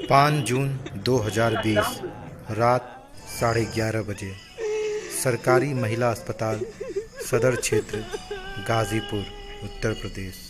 5 जून 2020 रात 11:30 बजे सरकारी महिला अस्पताल सदर क्षेत्र गाजीपुर उत्तर प्रदेश।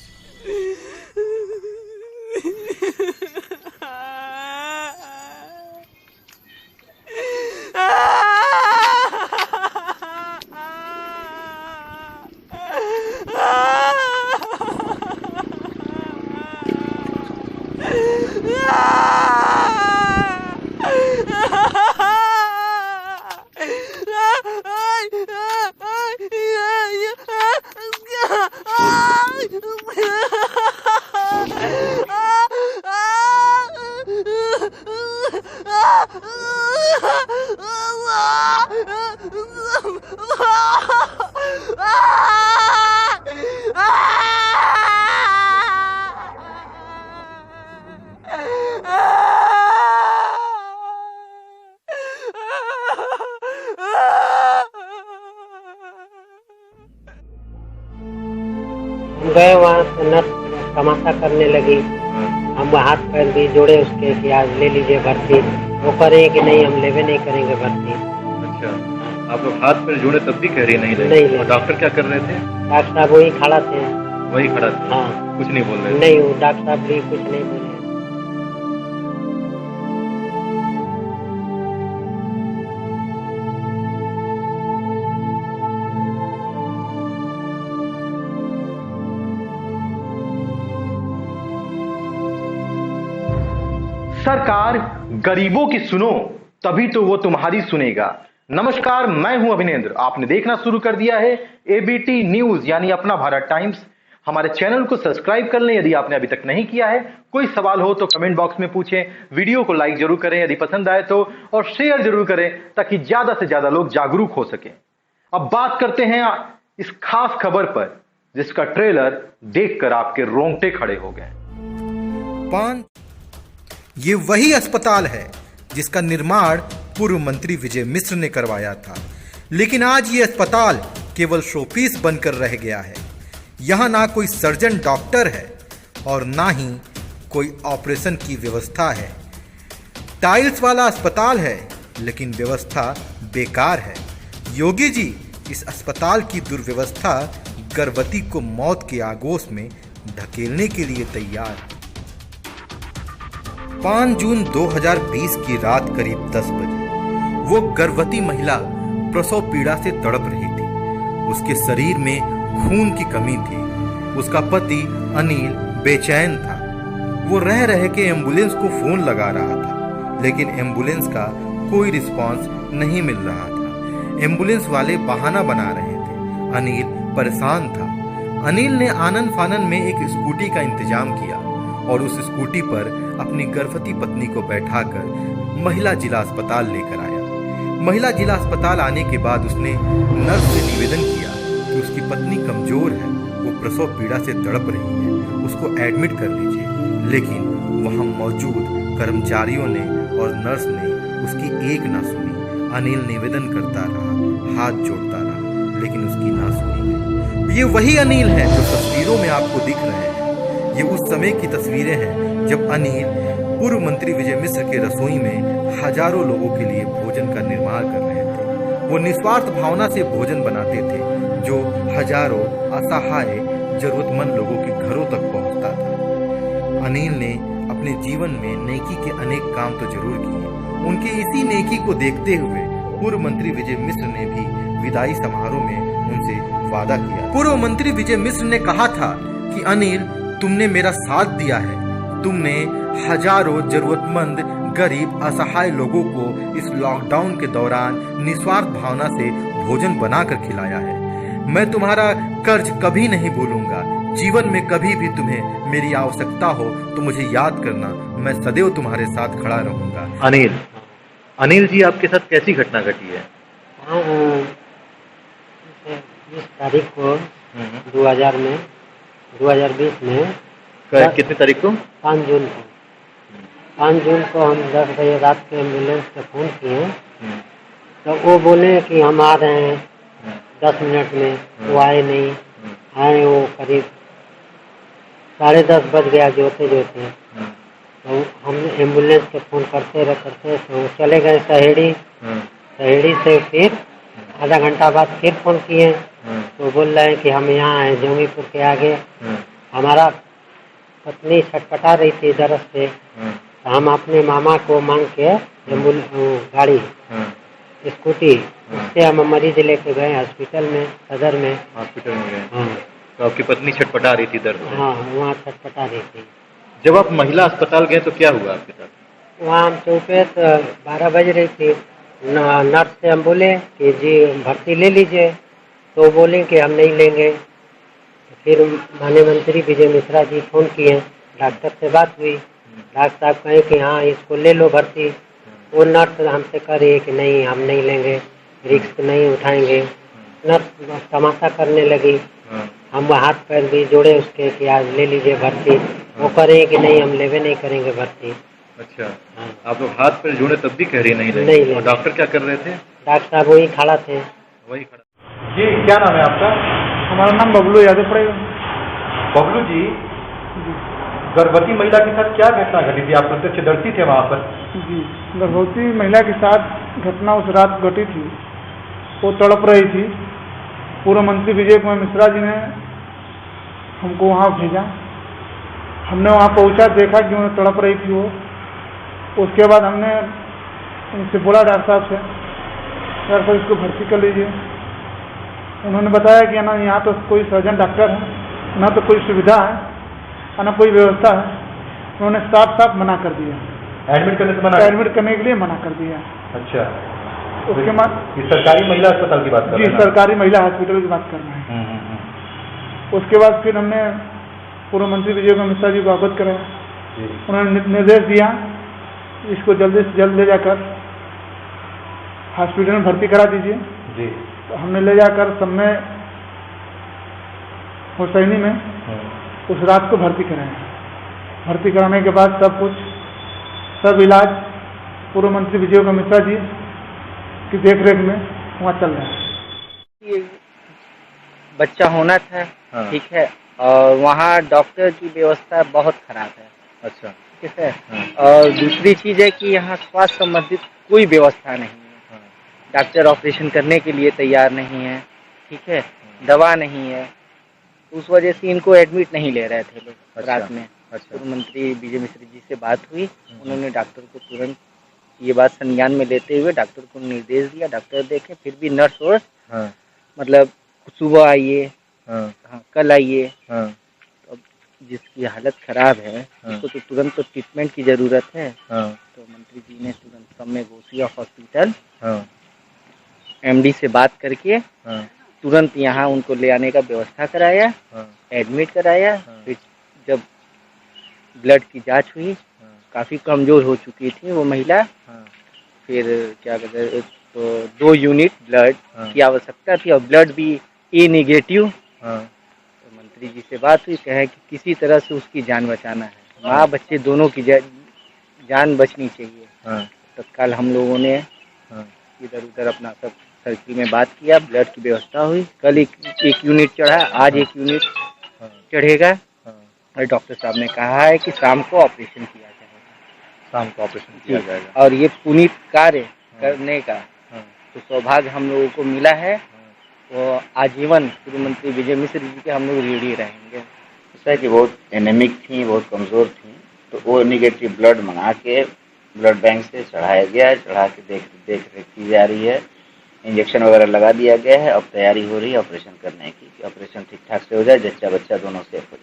गए वहाँ से नर्स तमाशा करने लगी। हम हाथ पैर भी जोड़े उसके कि आज ले लीजिए भर्ती। वो करें कि नहीं, हम लेवे नहीं करेंगे भर्ती। अच्छा, आप लोग हाथ पैर जोड़े तब भी कह रही नहीं नहीं। और डॉक्टर क्या कर रहे थे? डॉक्टर साहब वही खड़ा थे। वही खड़ा थे? हाँ। कुछ नहीं बोल रहे थे? नहीं, वो डॉक्टर साहब भी कुछ नहीं बोले। सरकार गरीबों की सुनो तभी तो वो तुम्हारी सुनेगा। नमस्कार, मैं हूं अभिनेंद्र। आपने देखना शुरू कर दिया है एबीटी न्यूज यानी अपना भारत टाइम्स। हमारे चैनल को सब्सक्राइब कर लें यदि आपने अभी तक नहीं किया है। कोई सवाल हो तो कमेंट बॉक्स में पूछें। वीडियो को लाइक जरूर करें यदि पसंद आए तो, और शेयर जरूर करें ताकि ज्यादा से ज्यादा लोग जागरूक हो सकें। अब बात करते हैं इस खास खबर पर जिसका ट्रेलर देखकर आपके रोंगटे खड़े हो गए। ये वही अस्पताल है जिसका निर्माण पूर्व मंत्री विजय मिश्र ने करवाया था, लेकिन आज ये अस्पताल केवल शोपीस बनकर रह गया है। यहाँ ना कोई सर्जन डॉक्टर है और ना ही कोई ऑपरेशन की व्यवस्था है। टाइल्स वाला अस्पताल है लेकिन व्यवस्था बेकार है। योगी जी इस अस्पताल की दुर्व्यवस्था गर्भवती को मौत के आगोश में धकेलने के लिए तैयार है। 5 जून 2020 की रात करीब 10 बजे वो गर्भवती महिला प्रसव पीड़ा से तड़प रही थी। उसके शरीर में खून की कमी थी। उसका पति अनिल बेचैन था। वो रह रह के एम्बुलेंस को फोन लगा रहा था, लेकिन एम्बुलेंस का कोई रिस्पांस नहीं मिल रहा था। एम्बुलेंस वाले बहाना बना रहे थे। अनिल परेशान था। अनिल ने आनन फानन में एक स्कूटी का इंतजाम किया और उस स्कूटी पर अपनी गर्भवती पत्नी को बैठाकर महिला जिला अस्पताल लेकर आया। महिला जिला अस्पताल आने के बाद उसने नर्स से निवेदन किया कि उसकी पत्नी कमजोर है, वो प्रसव पीड़ा से तड़प रही है, उसको एडमिट कर लीजिए। लेकिन वहां मौजूद कर्मचारियों ने और नर्स ने उसकी एक ना सुनी। अनिल निवेदन करता रहा, हाथ जोड़ता रहा, लेकिन उसकी ना सुनी गई। ये वही अनिल है जो तस्वीरों में आपको दिख रहे हैं। ये उस समय की तस्वीरें हैं जब अनिल पूर्व मंत्री विजय मिश्र के रसोई में हजारों लोगों के लिए भोजन का निर्माण कर रहे थे। वो निस्वार्थ भावना से भोजन बनाते थे जो हजारों असहाय जरूरतमंद लोगों के घरों तक पहुंचता था। अनिल ने अपने जीवन में नेकी के अनेक काम तो जरूर किए। उनके इसी नेकी को देखते हुए पूर्व मंत्री विजय मिश्र ने भी विदाई समारोह में उनसे वादा किया। पूर्व मंत्री विजय मिश्र ने कहा था कि अनिल, तुमने मेरा साथ दिया है। तुमने हजारों जरूरतमंद गरीब असहाय लोगों को इस लॉकडाउन के दौरान निस्वार्थ भावना से भोजन बनाकर खिलाया है। मैं तुम्हारा कर्ज कभी नहीं भूलूंगा। जीवन में कभी भी तुम्हें मेरी आवश्यकता हो तो मुझे याद करना। मैं सदैव तुम्हारे साथ खड़ा रहूंगा। अनिल जी, आपके साथ कैसी घटना घटी है? 20 तारीख को 2020 में कितनी तारीख को? 5 जून को। 5 जून को हम 10 बजे रात के एम्बुलेंस से फ़ोन किए तो वो बोले कि हम आ रहे हैं 10 मिनट में। वो आए नहीं। आए वो करीब 10:30 बज गया जोते जोते। तो हम एम्बुलेंस के फ़ोन करते तो चले गए सहेड़ी। सहेड़ी से फिर आधा घंटा बाद फिर फ़ोन किए तो बोल रहे हैं कि हम यहाँ हैं जंगीपुर के आगे। हमारा पत्नी छटपटा रही थी दर्द से, तो हम अपने मामा को मांग के गाड़ी स्कूटी उससे हम मरीज लेके गए हॉस्पिटल में, सदर में। हॉस्पिटल में गए? हाँ। तो आपकी पत्नी छटपटा रही थी दर्द से? हाँ, वहाँ छटपटा रही थी। जब आप महिला अस्पताल गए तो क्या हुआ आपके साथ? वहाँ हम चौपे 12 बज रही थी। नर्स से हम बोले कि जी भर्ती ले लीजिए, तो बोले कि हम नहीं लेंगे। फिर माननीय मंत्री विजय मिश्रा जी फ़ोन किए, डॉक्टर से बात हुई। डॉक्टर साहब कहे कि हाँ इसको ले लो भर्ती। वो नर्स हमसे कह रही है कि नहीं हम नहीं लेंगे, रिस्क नहीं उठाएंगे। नर्स तमाशा करने लगी। हम हाथ पैर भी जोड़े उसके कि आज ले लीजिए भर्ती। वो कह रहे हैं कि नहीं हम लेवे नहीं करेंगे भर्ती। अच्छा। हाँ। आप लोग हाथ पैर जोड़े तब भी कह रही नहीं लेंगे? नहीं। और डॉक्टर क्या कर रहे थे? डॉक्टर साहब वही खड़ा थे। वही खड़ा। जी क्या नाम है आपका? हमारा नाम बबलू यादव पड़ेगा। बबलू जी, गर्भवती महिला के साथ क्या घटना घटी थी? आप प्रत्यक्षदर्शी थे वहाँ पर? जी, गर्भवती महिला के साथ घटना उस रात घटी थी। वो तड़प रही थी। पूर्व मंत्री विजय कुमार मिश्रा जी ने हमको वहाँ भेजा। हमने वहाँ पहुँचा, देखा कि उन्हें तड़प रही थी वो। उसके बाद हमने उनसे बोला डॉक्टर साहब से, डॉक्टर साहब इसको भर्ती कर लीजिए। उन्होंने बताया कि ना यहाँ तो कोई सर्जन डॉक्टर है, ना तो कोई सुविधा है, ना कोई व्यवस्था है। उन्होंने साफ मना कर दिया। एडमिट करने से मना? एडमिट करने के लिए मना कर दिया। अच्छा। उसके बाद सरकारी महिला अस्पताल की बात कर रहे हैं? जी, सरकारी महिला हॉस्पिटल की बात कर रहे हैं। उसके बाद फिर हमने पूर्व मंत्री विजय कुमार मिश्रा जी को अवगत कराया। उन्होंने निर्देश दिया इसको जल्दी से जल्द ले जाकर हॉस्पिटल में भर्ती करा दीजिए। जी। तो हमने ले जाकर सब में हुसैनी में उस रात को भर्ती कराया। भर्ती कराने के बाद सब इलाज पूर्व मंत्री विजय कुमार मिश्रा जी की देखरेख में वहाँ चल रहा है। ये बच्चा होना था। हाँ। ठीक है, और वहाँ डॉक्टर की व्यवस्था बहुत खराब है। अच्छा। ठीक है। हाँ। और दूसरी चीज़ है कि यहाँ स्वास्थ्य संबंधित कोई व्यवस्था नहीं है। हाँ। डॉक्टर ऑपरेशन करने के लिए तैयार नहीं है। ठीक है, दवा नहीं है, उस वजह से इनको एडमिट नहीं ले रहे थे लोग। अच्छा। रात में अच्छा। पूर्व मंत्री विजय मिश्रा जी से बात हुई। उन्होंने डॉक्टर को तुरंत ये बात संज्ञान में लेते हुए डॉक्टर को निर्देश दिया। डॉक्टर देखे, फिर भी नर्स और हाँ। मतलब सुबह आइए, हाँ, कल आइए। हाँ, तो जिसकी हालत खराब है उसको तो तुरंत तो ट्रीटमेंट की ज़रूरत है। हाँ, तो मंत्री जी ने तुरंत समय गोसिया हॉस्पिटल हाँ, एमडी से बात करके हाँ, तुरंत यहाँ उनको ले आने का व्यवस्था कराया, हाँ, एडमिट कराया। हाँ। फिर जब ब्लड की जांच हुई, काफ़ी कमज़ोर हो चुकी थी वो महिला। हाँ, फिर क्या कहते हैं, तो 2 यूनिट ब्लड हाँ। की आवश्यकता थी और ब्लड भी ए नेगेटिव। हाँ, तो मंत्री जी से बात हुई, कहे कि किसी तरह से उसकी जान बचाना है, माँ बच्चे दोनों की जान बचनी चाहिए। हाँ, तत्काल हम लोगों ने हाँ, इधर उधर अपना सब सर्किल में बात किया, ब्लड की व्यवस्था हुई। कल एक यूनिट चढ़ा, आज 1 यूनिट हाँ, चढ़ेगा। हाँ। और डॉक्टर साहब ने कहा है कि शाम को ऑपरेशन किया जाएगा। शाम को ऑपरेशन किया जाएगा। और ये पुनीत कार्य करने का हाँ, तो सौभाग्य हम लोगों को मिला है। वो आजीवन पूर्व मंत्री विजय मिश्र जी के हम लोग ऋणी रहेंगे। ऐसा है कि बहुत एनेमिक थी, बहुत कमज़ोर थी, तो वो निगेटिव ब्लड मंगा के ब्लड बैंक से चढ़ाया गया है। चढ़ा के देख रेख की जा रही है, इंजेक्शन वगैरह लगा दिया गया है। अब तैयारी हो रही है ऑपरेशन करने की, कि ऑपरेशन ठीक ठाक से हो जाए, जच्चा बच्चा दोनों सेफ हो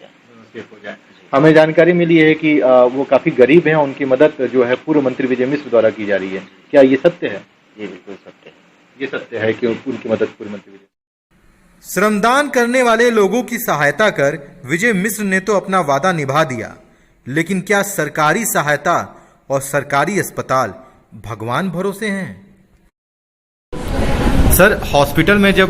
जाए। हमें जानकारी मिली है कि वो काफी गरीब हैं, उनकी मदद जो है पूर्व मंत्री विजय मिश्र द्वारा की जा रही है। क्या ये सत्य है? जी बिल्कुल सत्य है। ये सत्य है कि उनकी मदद पूर्व मंत्री विजय। श्रमदान करने वाले लोगों की सहायता कर विजय मिश्र ने तो अपना वादा निभा दिया, लेकिन क्या सरकारी सहायता और सरकारी अस्पताल भगवान भरोसे हैं? सर, हॉस्पिटल में जब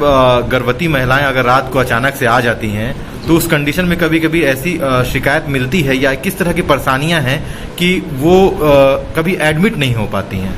गर्भवती महिलाएं अगर रात को अचानक से आ जाती हैं तो उस कंडीशन में कभी कभी ऐसी शिकायत मिलती है या किस तरह की परेशानियां हैं कि वो कभी एडमिट नहीं हो पाती हैं?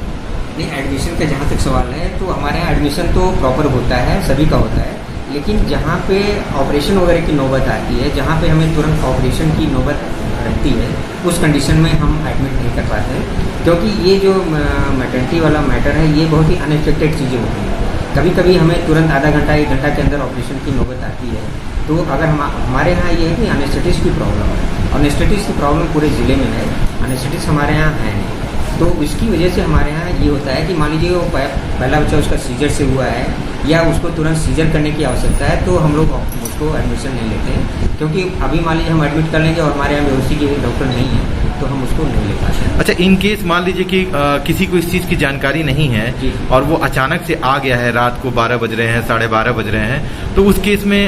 नहीं, एडमिशन का जहाँ तक सवाल है तो हमारे यहाँ एडमिशन तो प्रॉपर होता है, सभी का होता है, लेकिन जहाँ पे ऑपरेशन वगैरह की नौबत आती है, जहाँ पे हमें तुरंत ऑपरेशन की नौबत रहती है, उस कंडीशन में हम एडमिट नहीं कर पाते हैं, क्योंकि ये जो मैटरनिटी वाला मैटर है ये बहुत ही अनएक्सपेक्टेड चीज़ें होती हैं। कभी कभी हमें तुरंत आधा घंटा 1 घंटा के अंदर ऑपरेशन की नौबत आती है, तो अगर हमारे यहाँ ये है कि एनेस्थेटिस्ट की प्रॉब्लम है, और एनेस्थेटिस्ट की प्रॉब्लम पूरे ज़िले में है, एनेस्थेटिस्ट हमारे यहाँ है नहीं, तो इसकी वजह से हमारे यहाँ ये होता है कि मान लीजिए वो पहला बच्चा उसका सीजर से हुआ है या उसको तुरंत सीजर करने की आवश्यकता है, तो हम लोग उसको एडमिशन नहीं लेते हैं, क्योंकि अभी मान लीजिए हम एडमिट कर लेंगे और हमारे यहाँ बेहोशी के डॉक्टर नहीं है, तो हम उसको नहीं ले पाते हैं। अच्छा, इन केस मान लीजिए कि किसी को इस चीज़ की जानकारी नहीं है और वो अचानक से आ गया है, रात को 12 बज रहे हैं, 12:30 बज रहे हैं, तो उस केस में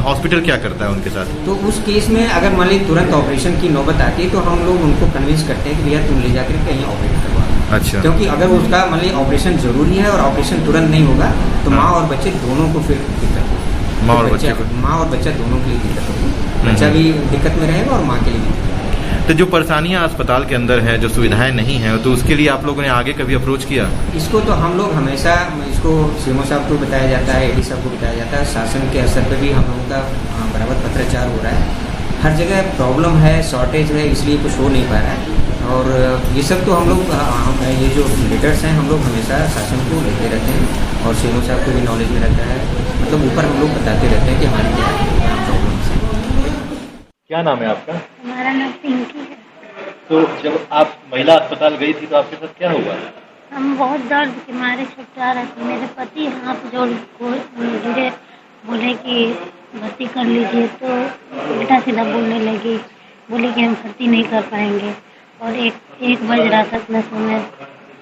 हॉस्पिटल क्या करता है उनके साथ? तो उस केस में अगर मान लीजिए तुरंत ऑपरेशन की नौबत आती है, तो हम लोग उनको कन्विंस करते हैं कि भैया तुम ले जाकर कहीं ऑपरेट करवा। अच्छा, क्योंकि अगर उसका मान लीजिए ऑपरेशन जरूरी है और ऑपरेशन तुरंत नहीं होगा, तो माँ और बच्चे दोनों को फिर दिक्कत होगी। माँ और बच्चा दोनों के लिए दिक्कत होगी, बच्चा भी दिक्कत में रहेगा और माँ के लिए भी। तो जो परेशानियां अस्पताल के अंदर हैं, जो सुविधाएं नहीं हैं, तो उसके लिए आप लोगों ने आगे कभी अप्रोच किया? इसको तो हम लोग हमेशा इसको सीएमओ साहब को बताया जाता है, एडी साहब को बताया जाता है, शासन के स्तर पे भी हम लोगों का बराबर पत्राचार हो रहा है। हर जगह प्रॉब्लम है, शॉर्टेज है, इसलिए कुछ हो नहीं पा रहा है, और ये सब तो हम लोग ये जो लेटर्स हैं हम लोग हमेशा शासन को लेते रहते हैं, और सीएमओ साहब को भी नॉलेज में रहता है, मतलब ऊपर हम लोग बताते रहते हैं कि हमारी क्या प्रॉब्लम्स हैं। क्या नाम है आपका? हमारा नाम पिंकी है। तो जब आप महिला अस्पताल गई थी तो आपके साथ क्या हुआ? हम बहुत दर्द के मारे छुट्टा रहे थे। मेरे पति हाथ जोड़ गिरे, बोले कि भर्ती कर लीजिए, तो उल्टा सीधा बोलने लगी, बोली कि हम भर्ती नहीं कर पाएंगे, और एक बज रहा था इतना समय,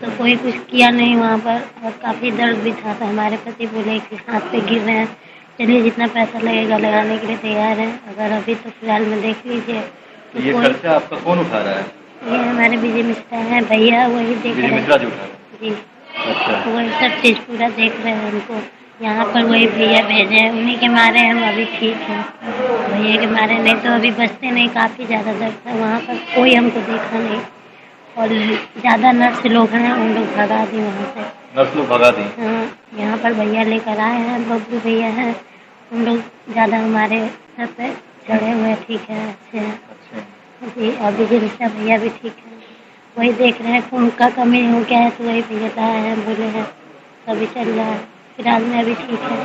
तो कोई कुछ किया नहीं वहाँ पर, और काफ़ी दर्द भी था। तो हमारे पति बोले कि हाथ पे गिर रहे हैं, चलिए जितना पैसा लगेगा लगाने के लिए तैयार है, अगर अभी तो फिलहाल में देख लीजिए। तो ये खर्चा आपका कौन उठा रहा है? ये हमारे विजय मिश्रा हैं भैया, वही देख रहे हैं जी। अच्छा, वही सब चीज़ पूरा देख रहे हैं हमको, यहाँ पर वही भैया भेजे हैं, उन्हीं के मारे हम अभी ठीक हैं, भैया के मारे, नहीं तो अभी बचते नहीं। काफ़ी ज़्यादा दर्द था वहाँ पर, कोई हमको देखा नहीं, और ज़्यादा नर्स लोग हैं, उन लोग भगा दी वहाँ से। नर्स लोग भगा दी? हाँ, यहाँ पर भैया लेकर आए हैं, बब्बू भैया हैं, उन लोग ज़्यादा हमारे सर पे चढ़े हुए, ठीक है, अच्छे हैं जी। अभी जिनसे भैया भी ठीक है, वही देख रहे हैं खून का कमी हो गया है, तो वही भैया लाए हैं, बोले हैं अभी चल रहा है, फिलहाल में अभी ठीक है।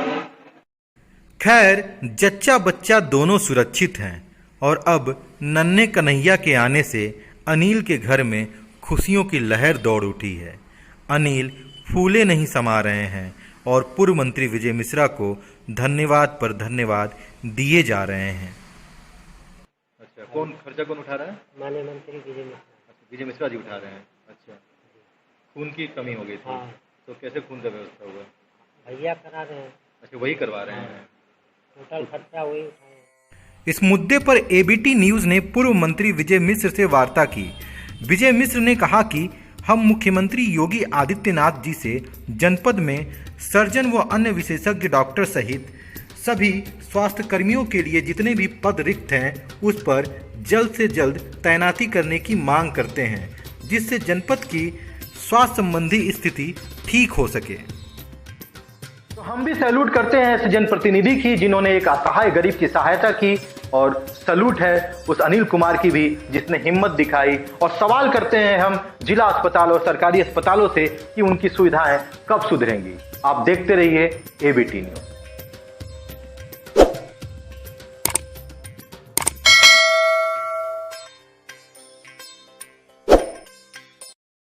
खैर, जच्चा बच्चा दोनों सुरक्षित हैं, और अब नन्हे कन्हैया के आने से अनिल के घर में खुशियों की लहर दौड़ उठी है। अनिल फूले नहीं समा रहे हैं और पूर्व मंत्री विजय मिश्रा को धन्यवाद पर धन्यवाद दिए जा रहे हैं। अच्छा, खर्चा कौन उठा रहा है? माननीय मंत्री विजय मिश्रा। अच्छा, विजय मिश्रा जी उठा रहे हैं। अच्छा, खून की कमी हो गई थी? हाँ। तो कैसे खून का व्यवस्था हुआ? भैया करा रहे हैं। अच्छा, वही करवा रहे हैं। टोटल खर्चा वही उठाए। इस मुद्दे पर एबीटी न्यूज ने पूर्व मंत्री विजय मिश्र से वार्ता की। विजय मिश्र ने कहा कि हम मुख्यमंत्री योगी आदित्यनाथ जी से जनपद में सर्जन व अन्य विशेषज्ञ डॉक्टर सहित सभी स्वास्थ्य कर्मियों के लिए जितने भी पद रिक्त हैं उस पर जल्द से जल्द तैनाती करने की मांग करते हैं, जिससे जनपद की स्वास्थ्य संबंधी स्थिति ठीक हो सके। तो हम भी सैल्यूट करते हैं ऐसे जनप्रतिनिधि की जिन्होंने एक असहाय गरीब की सहायता की, और सैल्यूट है उस अनिल कुमार की भी जिसने हिम्मत दिखाई। और सवाल करते हैं हम जिला अस्पताल और सरकारी अस्पतालों से कि उनकी सुविधाएं कब सुधरेंगी। आप देखते रहिए एबीटी न्यूज।